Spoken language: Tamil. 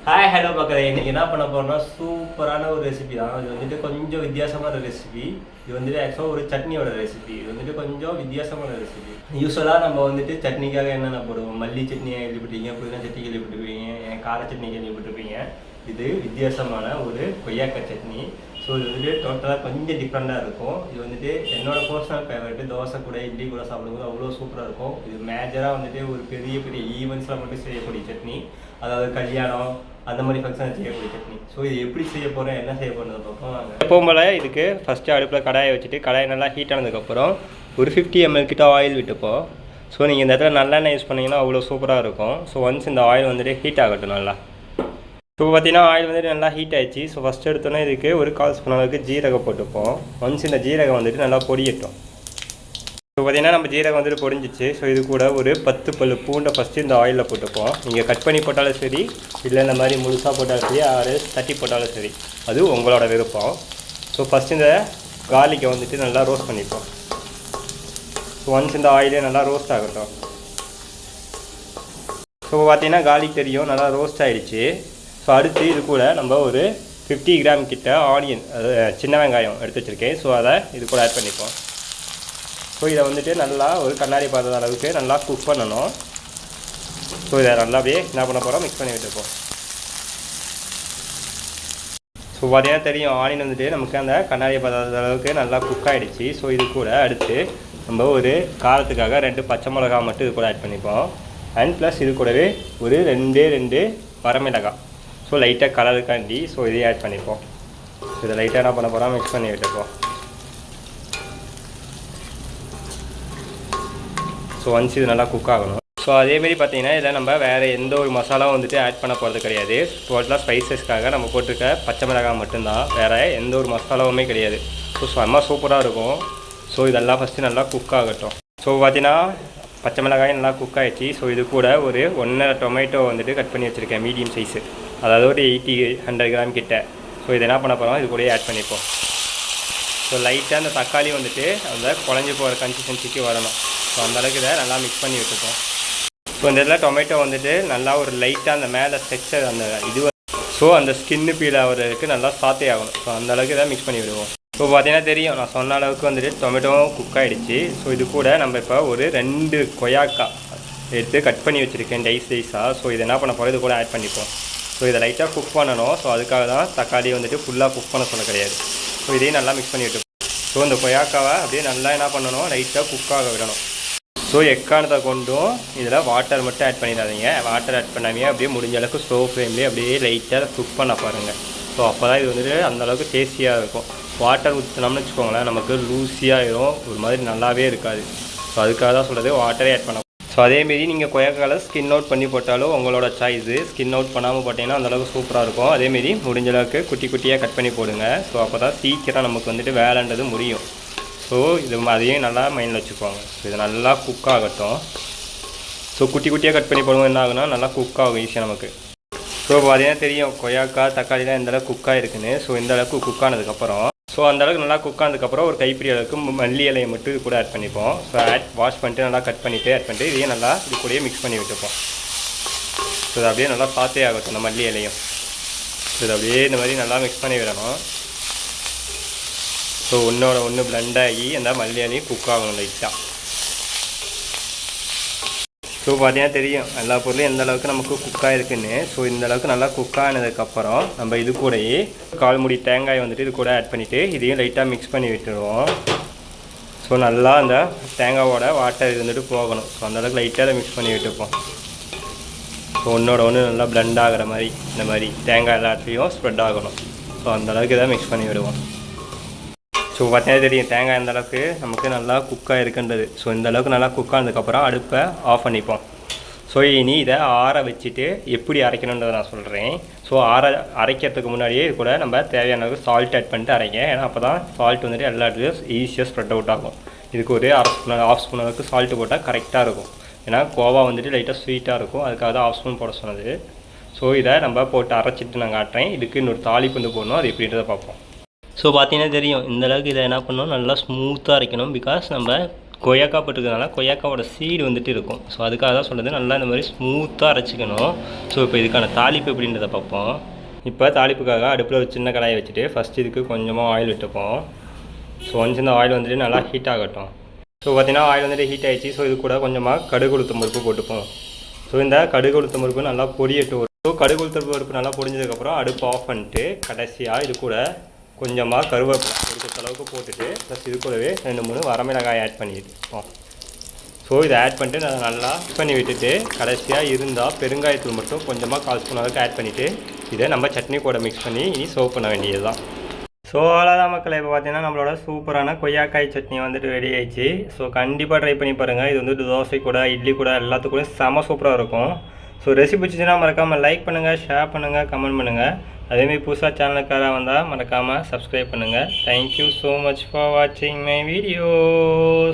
ஹாய் ஹலோ மக்களே, இன்றைக்கி என்ன பண்ண போகிறோம்னா சூப்பரான ஒரு ரெசிபி தான். இது வந்துட்டு கொஞ்சம் வித்தியாசமான ரெசிபி. இது வந்துட்டு ஆக்சுவலாக ஒரு சட்னியோட ரெசிபி. இது வந்துட்டு கொஞ்சம் வித்தியாசமான ரெசிபி. யூஸ்வலாக நம்ம வந்துட்டு சட்னிக்காக என்னென்ன போடுவோம், மல்லி சட்னி கேள்விப்பட்டிருப்பீங்க, புதினா சட்னி கேள்விப்பட்டிருப்பீங்க, கார சட்னி கேள்விப்பட்டிருப்பீங்க. இது வித்தியாசமான ஒரு கொய்யாக்காய் சட்னி. ஸோ இது வந்துட்டு டோட்டலாக கொஞ்சம் டிஃப்ரெண்ட்டாக இருக்கும். இது வந்துட்டு என்னோட பர்சனல் ஃபேவரெட்டு. தோசை கூட இட்லி கூட சாப்பிடும்போது அவ்வளோ சூப்பராக இருக்கும். இது மேஜராக வந்துட்டு ஒரு பெரிய பெரிய ஈவெண்ட்ஸில் மட்டும் செய்யக்கூடிய சட்னி. அதாவது கல்யாணம் அந்த மாதிரி ஃபங்க்ஷன் செய்யக்கூடிய சட்னி. ஸோ இது எப்படி செய்ய போகிறேன், என்ன செய்ய போகிறத பார்ப்போம் வாங்க. எப்பவும் போல் இதுக்கு ஃபஸ்ட்டு அடுப்பில் கடாயை வச்சுட்டு கடாயை நல்லா ஹீட் ஆனதுக்கப்புறம் ஒரு 50 ml கிட்ட ஆயில் விட்டுப்போம். ஸோ நீங்கள் இந்த இடத்துல நல்லெண்ணெய் யூஸ் பண்ணிங்கன்னா அவ்வளோ சூப்பராக இருக்கும். ஸோ ஒன்ஸ் இந்த ஆயில் வந்துட்டு ஹீட் ஆகட்டும் நல்லா. ஸோ பார்த்தீங்கன்னா ஆயில் வந்துட்டு நல்லா ஹீட் ஆகிடுச்சு. ஸோ ஃபஸ்ட்டு எடுத்தோன்னே இதுக்கு ஒரு 1/4 ஸ்பூன் அளவுக்கு ஜீரகம் போட்டுப்போம். ஒன்ஸ் இந்த ஜீரகம் வந்துட்டு நல்லா பொடியட்டும். ஸோ பார்த்தீங்கன்னா நம்ம ஜீரகம் வந்துட்டு பொடிஞ்சிச்சு. ஸோ இது கூட ஒரு 10 பல் பூண்டை ஃபஸ்ட்டு இந்த ஆயிலில் போட்டுப்போம். நீங்கள் கட் பண்ணி போட்டாலும் சரி, இல்லை இந்த மாதிரி முழுசாக போட்டாலும் சரி, தட்டி போட்டாலும் சரி, அது உங்களோட விருப்பம். ஸோ ஃபஸ்ட்டு இந்த கார்லிக்கை வந்துட்டு நல்லா ரோஸ்ட் பண்ணிப்போம். ஸோ ஒன்ஸ் இந்த ஆயிலே நல்லா ரோஸ்ட் ஆகட்டும். ஸோ பார்த்தீங்கன்னா கார்லிக் தெரியும் நல்லா ரோஸ்ட் ஆகிடுச்சு. ஸோ அடுத்து இது கூட நம்ம ஒரு 50 கிராம் கிட்ட ஆனியன், சின்ன வெங்காயம் எடுத்து வச்சுருக்கேன். ஸோ அதை இது கூட ஆட் பண்ணிப்போம். ஸோ இதை வந்துட்டு நல்லா ஒரு கண்ணாடி பாத்திர அளவுக்கு நல்லா குக் பண்ணணும். ஸோ இதை நல்லாவே என்ன பண்ண போகிறோம், மிக்ஸ் பண்ணி விட்டுப்போம். ஸோ பார்த்தீங்கன்னா தெரியும் ஆனியன் வந்துட்டு நமக்கு அந்த கண்ணாடி பாத்திர அளவுக்கு நல்லா குக் ஆகிடுச்சு. ஸோ இது கூட அடுத்து நம்ம ஒரு காரத்துக்காக 2 பச்சை மிளகா மட்டும் இது கூட ஆட் பண்ணிப்போம். அண்ட் ப்ளஸ் இது கூடவே ஒரு 2 வரமிளகாய். ஸோ லைட்டாக கலருக்காண்டி ஸோ இதையும் ஆட் பண்ணிப்போம். இதை லைட்டாக என்ன பண்ண போகிறோம், மிக்ஸ் பண்ணி விட்டுப்போம். ஸோ ஒன்ஸ் இது நல்லா குக் ஆகணும். ஸோ அதேமாரி பார்த்தீங்கன்னா இதில் நம்ம வேறு எந்த ஒரு மசாலாவும் வந்துட்டு ஆட் பண்ண போகிறது கிடையாது. டோட்டலாக ஸ்பைசஸ்க்காக நம்ம போட்டிருக்க பச்சை மிளகாய் மட்டும்தான், வேறு எந்த ஒரு மசாலாவுமே கிடையாது. ஸோ செம்ம சூப்பராக இருக்கும். ஸோ இதெல்லாம் ஃபஸ்ட்டு நல்லா குக் ஆகட்டும். ஸோ பார்த்தீங்கன்னா பச்சை மிளகாய் நல்லா குக் ஆகிடுச்சு. ஸோ இது கூட ஒரு 1.5 டொமேட்டோ வந்துட்டு கட் பண்ணி வச்சுருக்கேன், மீடியம் சைஸு, அதாவது ஒரு 80-100 கிராம் கிட்ட. ஸோ இது என்ன பண்ண போகிறோம், இது கூட ஆட் பண்ணிப்போம். ஸோ லைட்டாக அந்த தக்காளி வந்துட்டு அந்த குழஞ்சி போகிற கன்சிஸ்டன்சிக்கு வரணும். ஸோ அந்தளவுக்கு இதை நல்லா மிக்ஸ் பண்ணி விட்டுப்போம். ஸோ இந்த இதில் டொமேட்டோ வந்துட்டு நல்லா ஒரு லைட்டாக அந்த மேலே ஸ்ட்ரெச்சர் அந்த இது, ஸோ அந்த ஸ்கின்னு பீல் ஆகிறதுக்கு நல்லா சாத்தே ஆகணும். ஸோ அந்தளவுக்கு இதை மிக்ஸ் பண்ணி விடுவோம். ஸோ பார்த்தீங்கன்னா தெரியும் நான் சொன்ன அளவுக்கு வந்துட்டு டொமேட்டோவும் குக் ஆகிடுச்சு. ஸோ இது கூட நம்ம இப்போ ஒரு 2 கொய்யாக்காய் எடுத்து கட் பண்ணி வச்சுருக்கேன் டைஸாக. ஸோ இதை என்ன பண்ண போகிறோம், இது கூட ஆட் பண்ணிப்போம். ஸோ இதை லைட்டாக குக் பண்ணணும். ஸோ அதுக்காக தான் தக்காளி வந்துட்டு ஃபுல்லாக குக் பண்ண சொல்ல கிடையாது. ஸோ இதையும் நல்லா மிக்ஸ் பண்ணி விட்டு, ஸோ இந்த கொய்யாக்காவை அப்படியே நல்லா என்ன பண்ணணும், லைட்டாக குக்காக விடணும். ஸோ எக்கானத்தை கொண்டும் இதில் வாட்டர் மட்டும் ஆட் பண்ணிடாதீங்க. வாட்டர் ஆட் பண்ணாமே அப்படியே முடிஞ்ச அளவுக்கு ஸ்லோ ஃப்ளேம்லேயே அப்படியே லைட்டாக குக் பண்ண பாருங்கள். ஸோ அப்போ தான் இது வந்துட்டு அந்தளவுக்கு டேஸ்டியாக இருக்கும். வாட்டர் ஊற்றினோம்னு வச்சுக்கோங்களேன், நமக்கு லூஸியாகிடும், ஒரு மாதிரி நல்லாவே இருக்காது. ஸோ அதுக்காக தான் சொல்கிறது வாட்டரே ஆட் பண்ண. ஸோ அதேமாரி நீங்கள் கொய்யாக்கால ஸ்கின் அவுட் பண்ணி போட்டாலும் உங்களோட சாய்ஸு. ஸ்கின் அவுட் பண்ணாமல் போட்டிங்கன்னா அந்தளவுக்கு சூப்பராக இருக்கும். அதேமாரி முடிஞ்ச அளவுக்கு குட்டி குட்டியாக கட் பண்ணி போடுங்க. ஸோ அப்போ தான் சீக்கிரம் நமக்கு வந்துட்டு வேலைன்றது முடியும். ஸோ இது அதையும் நல்லா மைண்டில் வச்சுக்குவாங்க. ஸோ இது நல்லா குக் ஆகட்டும். ஸோ குட்டி குட்டியாக கட் பண்ணி போடுவோம், என்ன ஆகுனா நல்லா குக் ஆகும் ஈஸியாக நமக்கு. ஸோ பார்த்தீங்கன்னா தெரியும் கொய்யாக்காய் தக்காளிலாம் எந்தளவுக்கு குக்காக இருக்குன்னு. ஸோ இந்த அளவுக்கு குக் ஆனதுக்கப்புறம், ஸோ அந்தளவுக்கு நல்லா குக் ஆனதுக்கப்புறம் ஒரு கைப்பிடி அளவுக்கு மல்லி இலையை மட்டும் இது கூட ஆட் பண்ணிப்போம். ஸோ வாஷ் பண்ணிட்டு நல்லா கட் பண்ணிவிட்டு ஆட் பண்ணிட்டு இதையும் நல்லா இது கூடயே மிக்ஸ் பண்ணி விட்டுப்போம். ஸோ இது அப்படியே நல்லா சாத்தே ஆகட்டும் இந்த மல்லி இலையும். ஸோ இது அப்படியே இந்த மாதிரி நல்லா மிக்ஸ் பண்ணி விடணும். ஸோ ஒன்றோட ஒன்று பிளெண்ட் ஆகி அந்த மல்லி இலையும் குக் ஆகணும் லைட்டாக. ஸோ பார்த்தீங்கன்னா தெரியும் எல்லா பொருளும் எந்த அளவுக்கு நமக்கு குக்காக இருக்குன்னு. ஸோ இந்த அளவுக்கு நல்லா குக் ஆனதுக்கப்புறம் நம்ம இது கூடயே 1/4 மூடி தேங்காய் வந்துட்டு இது கூட ஆட் பண்ணிவிட்டு இதையும் லைட்டாக மிக்ஸ் பண்ணி விட்டுருவோம். ஸோ நல்லா அந்த தேங்காயோட வாட்டர் இது வந்துட்டு போகணும். ஸோ அந்தளவுக்கு லைட்டாக அதை மிக்ஸ் பண்ணி விட்டுப்போம். ஸோ ஒன்றோட ஒன்று நல்லா பிளெண்ட் ஆகிற மாதிரி இந்த மாதிரி தேங்காய் எல்லாத்தையும் ஸ்ப்ரெட் ஆகணும். ஸோ அந்தளவுக்கு இதை மிக்ஸ் பண்ணி விடுவோம். ஸோ பார்த்தீங்கன்னா தெரியும் தேங்காய் இந்த அளவுக்கு நமக்கு நல்லா குக்காக இருக்குன்றது. ஸோ இந்த அளவுக்கு நல்லா குக் ஆனதுக்கப்புறம் அடுப்பை ஆஃப் பண்ணிப்போம். ஸோ இனி இதை ஆற வச்சுட்டு எப்படி அரைக்கணுன்றதை நான் சொல்கிறேன். ஸோ அரைக்கிறதுக்கு முன்னாடியே இது கூட நம்ம தேவையான அளவுக்கு சால்ட் ஆட் பண்ணிட்டு அரைங்க. ஏன்னா அப்போ தான் சால்ட் வந்துட்டு எல்லா இடத்துலையும் ஈஸியாக ஸ்ப்ரெட் அவுட் ஆகும். இதுக்கு ஒரு 1/2 ஸ்பூன் அளவுக்கு சால்ட்டு போட்டால் கரெக்டாக இருக்கும். ஏன்னா கோவா வந்துட்டு லைட்டாக ஸ்வீட்டாக இருக்கும், அதுக்காக தான் 1/2 ஸ்பூன் போட சொன்னது. ஸோ இதை நம்ம போட்டு அரைச்சிட்டு நான் காட்டுறேன். இதுக்கு இன்னொரு தாளிப்பு வந்து போடணும், அது எப்படின்றத பார்ப்போம். ஸோ பார்த்தீங்கன்னா தெரியும் இந்தளவுக்கு இதை என்ன பண்ணணும், நல்லா ஸ்மூத்தாக அரைக்கணும். பிகாஸ் நம்ம கொய்யாக்காய் போட்டுக்கிறதுனால கொய்யாக்காவோட சீடு வந்துட்டு இருக்கும். ஸோ அதுக்காக தான் சொல்கிறது, நல்லா இந்த மாதிரி ஸ்மூத்தாக அரைச்சிக்கணும். ஸோ இப்போ இதுக்கான தாளிப்பு எப்படின்றத பார்ப்போம். இப்போ தாளிப்புக்காக அடுப்பில் ஒரு சின்ன கடாயை வச்சுட்டு ஃபஸ்ட் இதுக்கு கொஞ்சமாக ஆயில் விட்டுப்போம். ஸோ ஒன்ஸ் இந்த ஆயில் வந்துட்டு நல்லா ஹீட் ஆகட்டும். ஸோ பார்த்தீங்கன்னா ஆயில் வந்துட்டு ஹீட் ஆகிடுச்சு. ஸோ இது கூட கொஞ்சமாக கடுகு உளுத்தம் பருப்பு போட்டுப்போம். ஸோ இந்த கடுகு உளுத்தம் பருப்பு நல்லா பொரியட்டு வரும். ஸோ கடுகு உளுத்தம் பருப்பு நல்லா பொரிஞ்சதுக்கப்புறம் அடுப்பு ஆஃப் பண்ணிட்டு கடைசியாக இது கூட கொஞ்சமாக கருவேப்பிலை ஒரு அளவுக்கு போட்டுட்டு ப்ளஸ் இது கூடவே 2-3 வரமிளகாய் ஆட் பண்ணியிருக்கோம். ஸோ இதை ஆட் பண்ணிட்டு நான் நல்லா மிக்ஸ் பண்ணி விட்டுட்டு கடைசியாக இருந்தால் பெருங்காயத்தூள் மட்டும் கொஞ்சமாக 1/4 ஸ்பூன் அளவுக்கு ஆட் பண்ணிவிட்டு இதை நம்ம சட்னி கூட மிக்ஸ் பண்ணி இனி சர்வ் பண்ண வேண்டியது தான். ஸோ அவ்வளோதான் மக்களை, இப்போ பார்த்தீங்கன்னா நம்மளோட சூப்பரான கொய்யாக்காய் சட்னி வந்துட்டு ரெடி ஆயிடுச்சு. ஸோ கண்டிப்பாக ட்ரை பண்ணி பாருங்கள். இது வந்துட்டு தோசை கூட இட்லி கூட எல்லாத்துக்கூட செம சூப்பராக இருக்கும். ஸோ ரெசிபி பிடிச்சிச்சுன்னா மறக்காமல் லைக் பண்ணுங்கள், ஷேர் பண்ணுங்கள், கமெண்ட் பண்ணுங்கள். அதேமாதிரி புதுசாக சேனலுக்காக வந்தால் மறக்காமல் சப்ஸ்கிரைப் பண்ணுங்கள். தேங்க்யூ ஸோ மச் ஃபார் வாட்சிங் மை வீடியோஸ்.